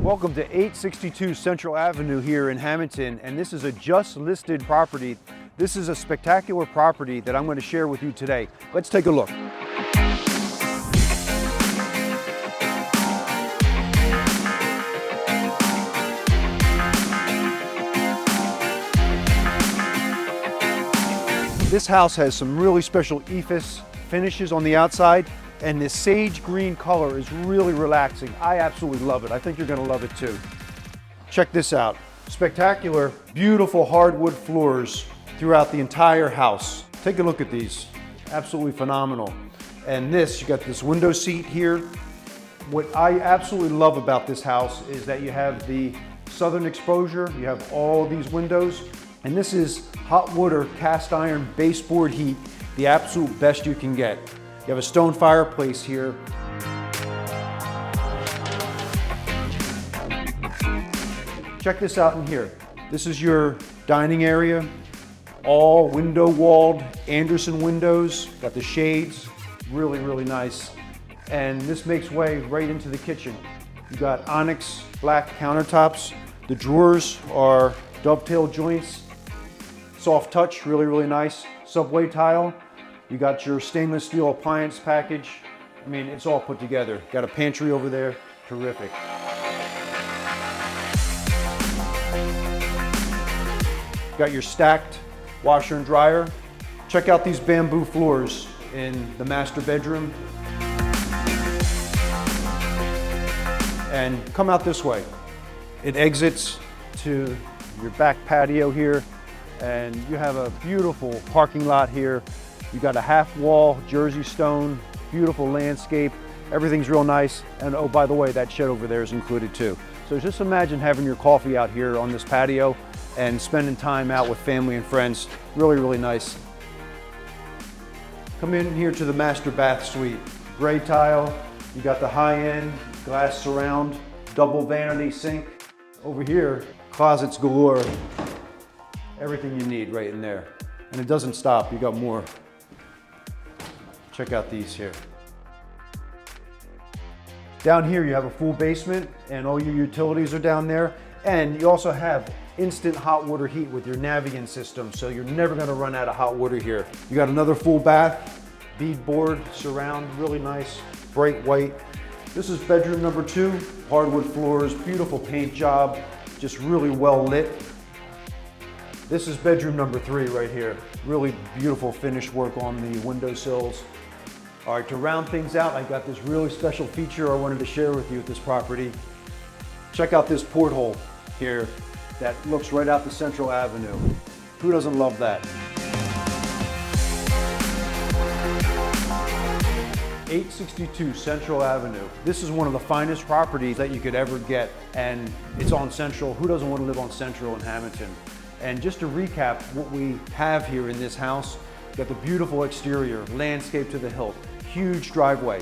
Welcome to 862 Central Avenue here in Hammonton, and this is a just listed property. This is a spectacular property that I'm going to share with you today. Let's take a look. This house has some really special ephes finishes on the outside, and this sage green color is really relaxing. I absolutely love it. I think you're going to love it too. Check this out. Spectacular, beautiful hardwood floors throughout the entire house. Take a look at these. Absolutely phenomenal. And this, you got this window seat here. What I absolutely love about this house is that you have the southern exposure. You have all these windows. And this is hot wood or cast iron baseboard heat, the absolute best you can get. You have a stone fireplace here. Check this out in here. This is your dining area. All window walled Anderson windows. Got the shades, really, really nice. And this makes way right into the kitchen. You got onyx black countertops. The drawers are dovetail joints. Soft touch, really, really nice. Subway tile. You got your stainless steel appliance package. I mean, it's all put together. Got a pantry over there, terrific. Got your stacked washer and dryer. Check out these bamboo floors in the master bedroom. And come out this way. It exits to your back patio here, and you have a beautiful parking lot here. You got a half wall, Jersey stone, beautiful landscape. Everything's real nice. And oh, by the way, that shed over there is included too. So just imagine having your coffee out here on this patio and spending time out with family and friends. Really, really nice. Come in here to the master bath suite. Gray tile, you got the high-end glass surround, double vanity sink. Over here, closets galore. Everything you need right in there. And it doesn't stop, you got more. Check out these here. Down here you have a full basement and all your utilities are down there. And you also have instant hot water heat with your Navien system, so you're never gonna run out of hot water here. You got another full bath, beadboard surround, really nice, bright white. This is bedroom number 2, hardwood floors, beautiful paint job, just really well lit. This is bedroom number 3 right here. Really beautiful finish work on the windowsills. All right, to round things out, I got this really special feature I wanted to share with you at this property. Check out this porthole here that looks right out to Central Avenue. Who doesn't love that? 862 Central Avenue. This is one of the finest properties that you could ever get, and it's on Central. Who doesn't want to live on Central in Hammonton? And just to recap what we have here in this house, got the beautiful exterior, landscape to the hilt, huge driveway.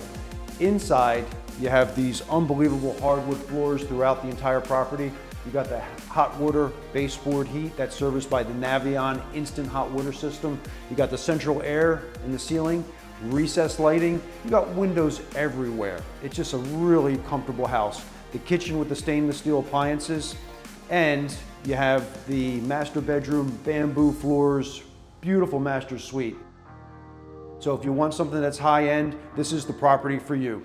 Inside, you have these unbelievable hardwood floors throughout the entire property. You got the hot water baseboard heat that's serviced by the Navien instant hot water system. You got the central air in the ceiling, recessed lighting. You got windows everywhere. It's just a really comfortable house. The kitchen with the stainless steel appliances, and you have the master bedroom, bamboo floors, beautiful master suite. So if you want something that's high end, this is the property for you.